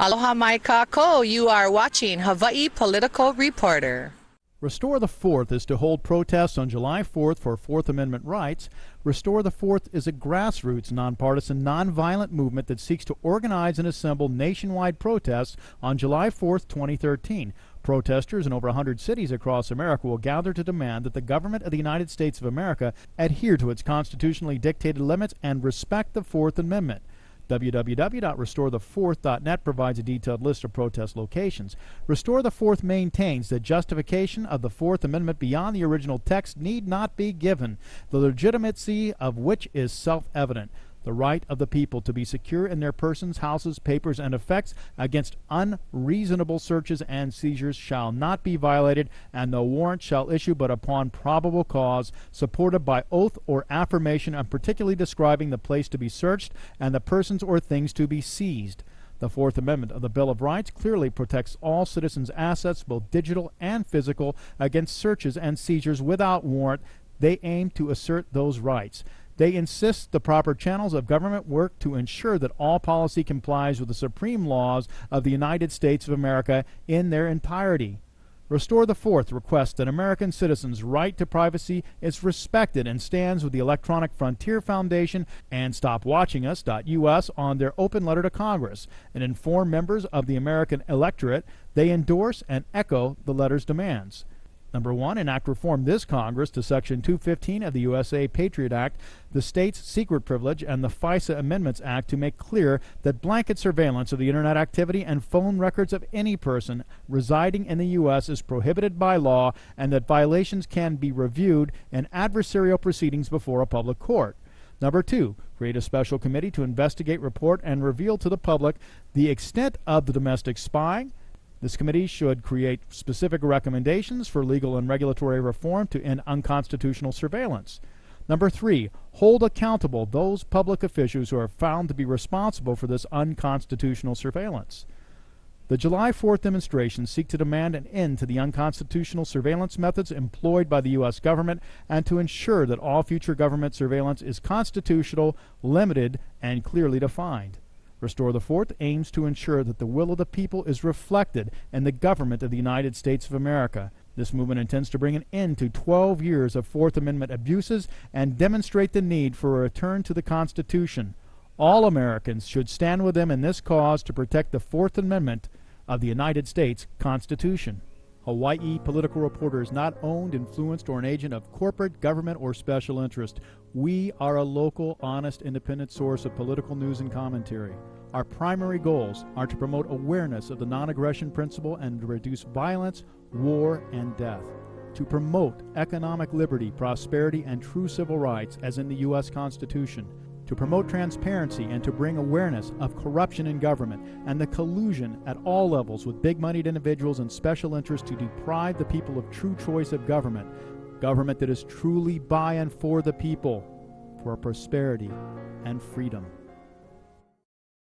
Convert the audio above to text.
Aloha mai kako, you are watching Hawaii Political Reporter. Restore the Fourth is to hold protests on July 4th for Fourth Amendment rights. Restore the Fourth is a grassroots, nonpartisan, nonviolent movement that seeks to organize and assemble nationwide protests on July 4th, 2013. Protesters in over 100 cities across America will gather to demand that the government of the United States of America adhere to its constitutionally dictated limits and respect the Fourth Amendment. www.restorethefourth.net provides a detailed list of protest locations. Restore the Fourth maintains that justification of the Fourth Amendment beyond the original text need not be given, the legitimacy of which is self-evident. The right of the people to be secure in their persons, houses, papers, and effects against unreasonable searches and seizures shall not be violated, and the warrant shall issue but upon probable cause, supported by oath or affirmation, and particularly describing the place to be searched and the persons or things to be seized. The Fourth Amendment of the Bill of Rights clearly protects all citizens' assets, both digital and physical, against searches and seizures without warrant. They aim to assert those rights. They insist the proper channels of government work to ensure that all policy complies with the supreme laws of the United States of America in their entirety. Restore the Fourth requests that American citizens' right to privacy is respected and stands with the Electronic Frontier Foundation and StopWatchingUs.us on their open letter to Congress and inform members of the American electorate they endorse and echo the letter's demands. Number 1, enact reform this Congress to Section 215 of the USA Patriot Act, the State's Secret Privilege, and the FISA Amendments Act to make clear that blanket surveillance of the Internet activity and phone records of any person residing in the U.S. is prohibited by law and that violations can be reviewed in adversarial proceedings before a public court. Number 2, create a special committee to investigate, report, and reveal to the public the extent of the domestic spying. This committee should create specific recommendations for legal and regulatory reform to end unconstitutional surveillance. Number 3, hold accountable those public officials who are found to be responsible for this unconstitutional surveillance. The July 4th demonstrations seek to demand an end to the unconstitutional surveillance methods employed by the U.S. government and to ensure that all future government surveillance is constitutional, limited, and clearly defined. Restore the Fourth aims to ensure that the will of the people is reflected in the government of the United States of America. This movement intends to bring an end to 12 years of Fourth Amendment abuses and demonstrate the need for a return to the Constitution. All Americans should stand with them in this cause to protect the Fourth Amendment of the United States Constitution. Hawaii Political Reporter is not owned, influenced, or an agent of corporate, government, or special interest. We are a local, honest, independent source of political news and commentary. Our primary goals are to promote awareness of the non-aggression principle and to reduce violence, war, and death. To promote economic liberty, prosperity, and true civil rights as in the U.S. Constitution. To promote transparency and to bring awareness of corruption in government and the collusion at all levels with big-moneyed individuals and special interests to deprive the people of true choice of government, government that is truly by and for the people, for prosperity and freedom.